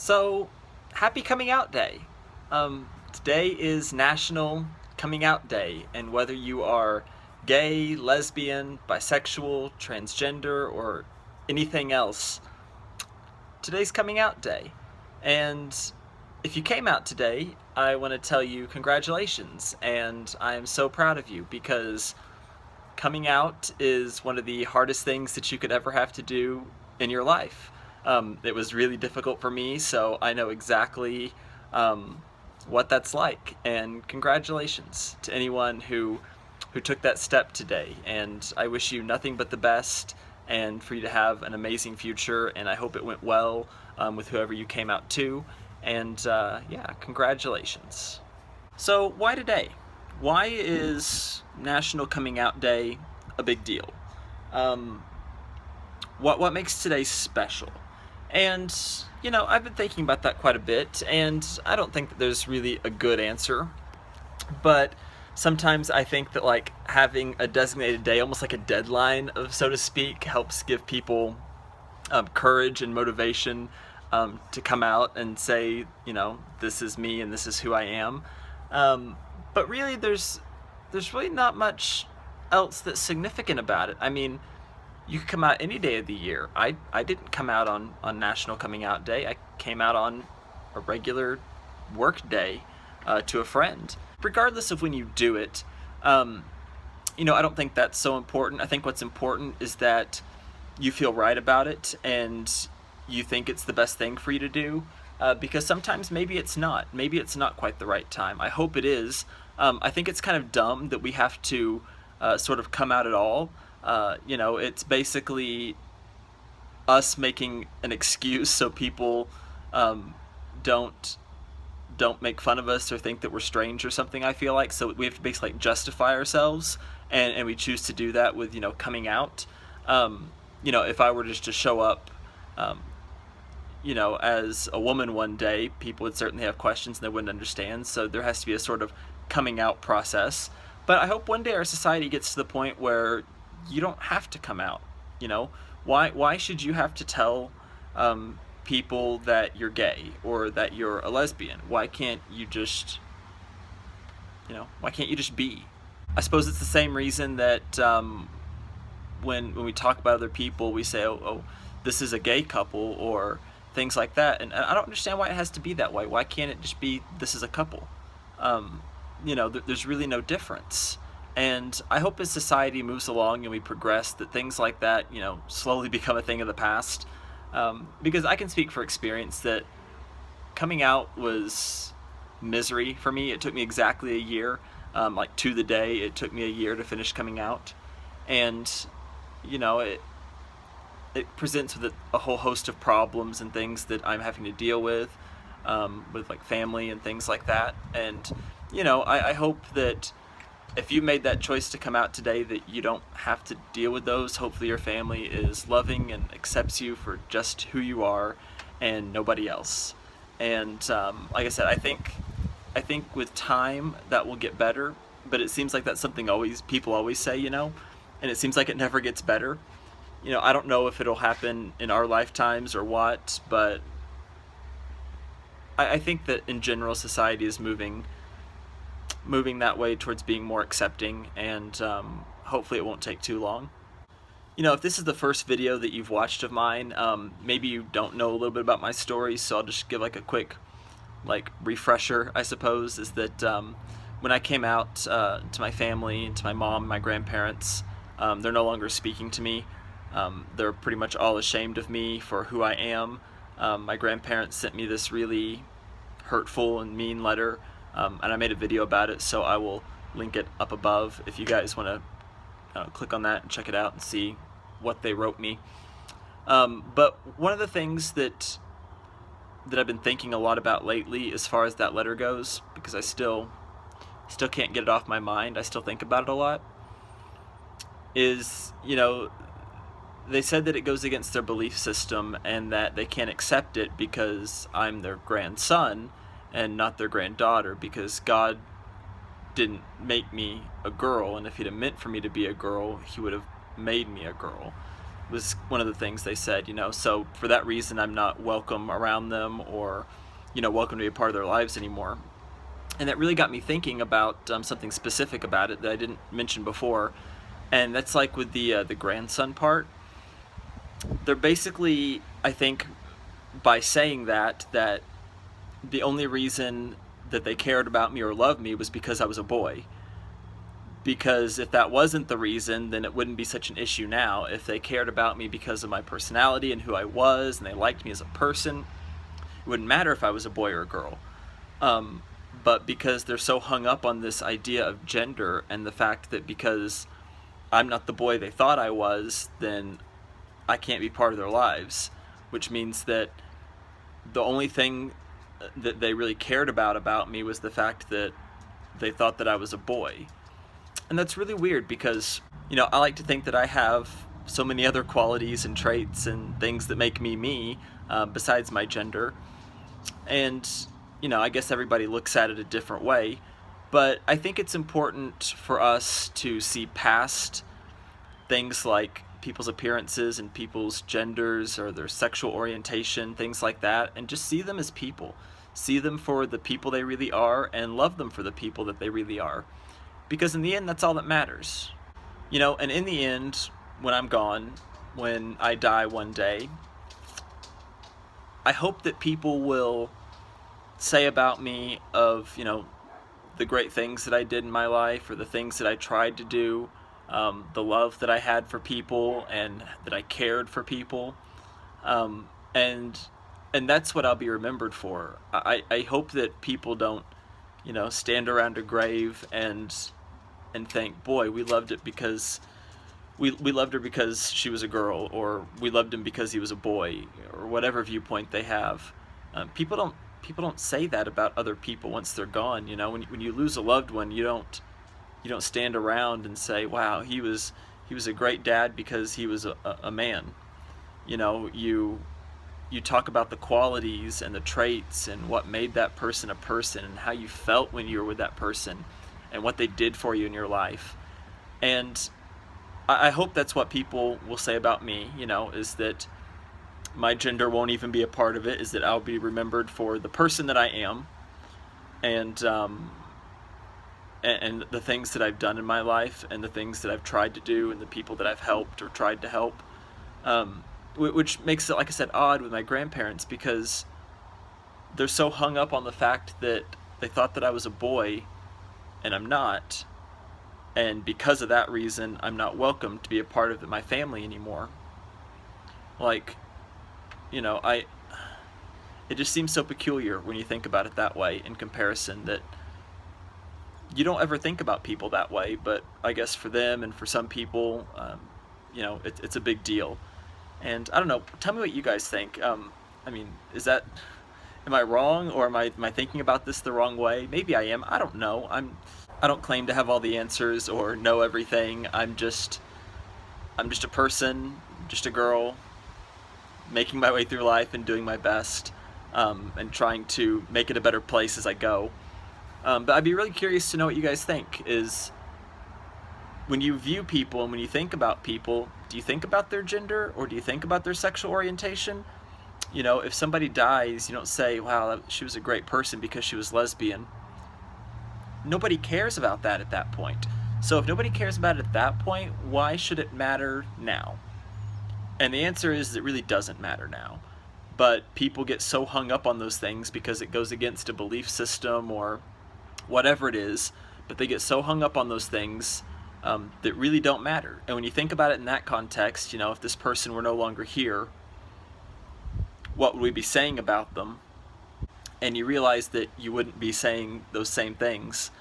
So, happy Coming Out Day. Today is National Coming Out Day, and whether you are gay, lesbian, bisexual, transgender, or anything else, today's Coming Out Day. And if you came out today, I want to tell you congratulations, and I am so proud of you because coming out is one of the hardest things that you could ever have to do in your life. It was really difficult for me, so I know exactly what that's like. And congratulations to anyone who took that step today. And I wish you nothing but the best, and for you to have an amazing future. And I hope it went well with whoever you came out to. And yeah, congratulations. So why today? Why is National Coming Out Day a big deal? What makes today special? And, you know, I've been thinking about that quite a bit, and I don't think that there's really a good answer. But sometimes I think that, like, having a designated day, almost like a deadline, of so to speak, helps give people courage and motivation to come out and say, you know, this is me and this is who I am. But really, there's really not much else that's significant about it. I mean, you could come out any day of the year. I didn't come out on National Coming Out Day. I came out on a regular work day to a friend. Regardless of when you do it, you know, I don't think that's so important. I think what's important is that you feel right about it and you think it's the best thing for you to do. Because sometimes maybe it's not. Maybe it's not quite the right time. I hope it is. I think it's kind of dumb that we have to sort of come out at all. You know, it's basically us making an excuse so people don't make fun of us or think that we're strange or something, I feel like. So we have to basically like justify ourselves, and we choose to do that with, you know, coming out. You know, if I were just to show up, you know, as a woman one day, people would certainly have questions and they wouldn't understand. So there has to be a sort of coming out process. But I hope one day our society gets to the point where you don't have to come out. You know, why should you have to tell people that you're gay or that you're a lesbian? Why can't you just, you know, why can't you just be? I suppose it's the same reason that when we talk about other people, we say, oh, this is a gay couple, or things like that. And I don't understand why it has to be that way. Why can't it just be, this is a couple? You know, there's really no difference. And I hope as society moves along and we progress, that things like that, you know, slowly become a thing of the past. Because I can speak for experience that coming out was misery for me. It took me exactly a year, like to the day, it took me a year to finish coming out. And, you know, it presents with a whole host of problems and things that I'm having to deal with like family and things like that. And, you know, I hope that if you made that choice to come out today, that you don't have to deal with those. Hopefully your family is loving and accepts you for just who you are and nobody else. And like I said, I think with time that will get better, but it seems like that's something people always say, you know, and it seems like it never gets better. You know, I don't know if it'll happen in our lifetimes or what, but I think that in general society is moving that way towards being more accepting, and hopefully it won't take too long. You know, if this is the first video that you've watched of mine, maybe you don't know a little bit about my story, so I'll just give like a quick like refresher, I suppose. Is that when I came out to my family and to my mom and my grandparents, they're no longer speaking to me. They're pretty much all ashamed of me for who I am. My grandparents sent me this really hurtful and mean letter, and I made a video about it, so I will link it up above if you guys want to click on that and check it out and see what they wrote me. But one of the things that I've been thinking a lot about lately, as far as that letter goes, because I still can't get it off my mind, I still think about it a lot, is, you know, they said that it goes against their belief system and that they can't accept it because I'm their grandson and not their granddaughter, because God didn't make me a girl, and if he'd have meant for me to be a girl, he would have made me a girl. was one of the things they said, so for that reason I'm not welcome around them, or welcome to be a part of their lives anymore. And that really got me thinking about something specific about it that I didn't mention before, and that's like with the grandson part. They're basically, I think, by saying that the only reason that they cared about me or loved me was because I was a boy. Because if that wasn't the reason, then it wouldn't be such an issue now. If they cared about me because of my personality and who I was, and they liked me as a person, it wouldn't matter if I was a boy or a girl. But because they're so hung up on this idea of gender and the fact that because I'm not the boy they thought I was, then I can't be part of their lives, which means that the only thing that they really cared about me was the fact that they thought that I was a boy. And that's really weird because, I like to think that I have so many other qualities and traits and things that make me me, besides my gender. And, I guess everybody looks at it a different way. But I think it's important for us to see past things like people's appearances and people's genders or their sexual orientation, things like that, and just see them as people. See them for the people they really are and love them for the people that they really are. Because in the end, that's all that matters. And in the end, when I'm gone, when I die one day, I hope that people will say about me of, the great things that I did in my life, or the things that I tried to do, the love that I had for people and that I cared for people. And that's what I'll be remembered for. I hope that people don't, stand around a grave and think, boy, we loved it because we loved her because she was a girl, or we loved him because he was a boy, or whatever viewpoint they have. People don't say that about other people once they're gone. When you lose a loved one, you don't stand around and say, wow, he was a great dad because he was a man. You talk about the qualities and the traits and what made that person a person, and how you felt when you were with that person, and what they did for you in your life. And I hope that's what people will say about me, is that my gender won't even be a part of it, is that I'll be remembered for the person that I am, and the things that I've done in my life, and the things that I've tried to do, and the people that I've helped or tried to help. Which makes it, like I said, odd with my grandparents, because they're so hung up on the fact that they thought that I was a boy, and I'm not. And because of that reason, I'm not welcome to be a part of my family anymore. Like, it just seems so peculiar when you think about it that way, in comparison, that you don't ever think about people that way, but I guess for them and for some people, it's a big deal. And I don't know, tell me what you guys think. Am I wrong, or am I thinking about this the wrong way? Maybe I am, I don't know. I don't claim to have all the answers or know everything. I'm just a person, just a girl, making my way through life and doing my best, and trying to make it a better place as I go. But I'd be really curious to know what you guys think. Is when you view people and when you think about people, do you think about their gender, or do you think about their sexual orientation? If somebody dies, you don't say, wow, she was a great person because she was lesbian. Nobody cares about that at that point. So if nobody cares about it at that point, why should it matter now? And the answer is it really doesn't matter now. But people get so hung up on those things because it goes against a belief system or whatever it is, but they get so hung up on those things that really don't matter. And when you think about it in that context, if this person were no longer here, what would we be saying about them? And you realize that you wouldn't be saying those same things.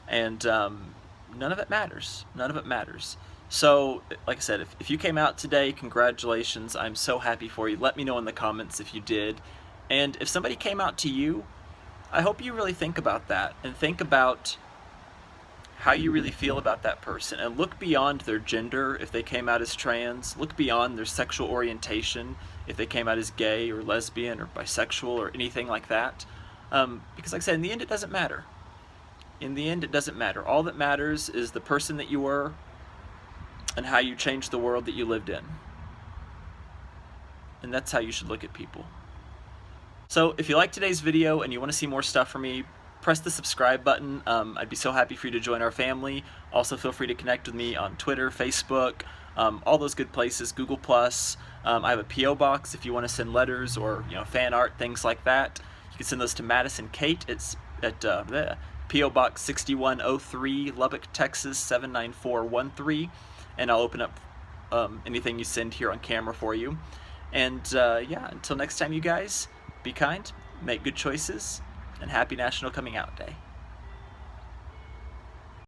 And none of it matters. None of it matters. So, like I said, if you came out today, congratulations. I'm so happy for you. Let me know in the comments if you did. And if somebody came out to you, I hope you really think about that, and think about how you really feel about that person, and look beyond their gender if they came out as trans. Look beyond their sexual orientation if they came out as gay or lesbian or bisexual or anything like that. Because like I said, in the end it doesn't matter. In the end it doesn't matter. All that matters is the person that you were and how you changed the world that you lived in. And that's how you should look at people. So if you like today's video and you want to see more stuff from me, press the subscribe button. I'd be so happy for you to join our family. Also feel free to connect with me on Twitter, Facebook, all those good places, Google+. I have a P.O. box if you want to send letters or fan art, things like that. You can send those to Madison Kate. It's at P.O. Box 6103, Lubbock, Texas 79413. And I'll open up anything you send here on camera for you. And yeah, until next time, you guys, be kind, make good choices, and happy National Coming Out Day.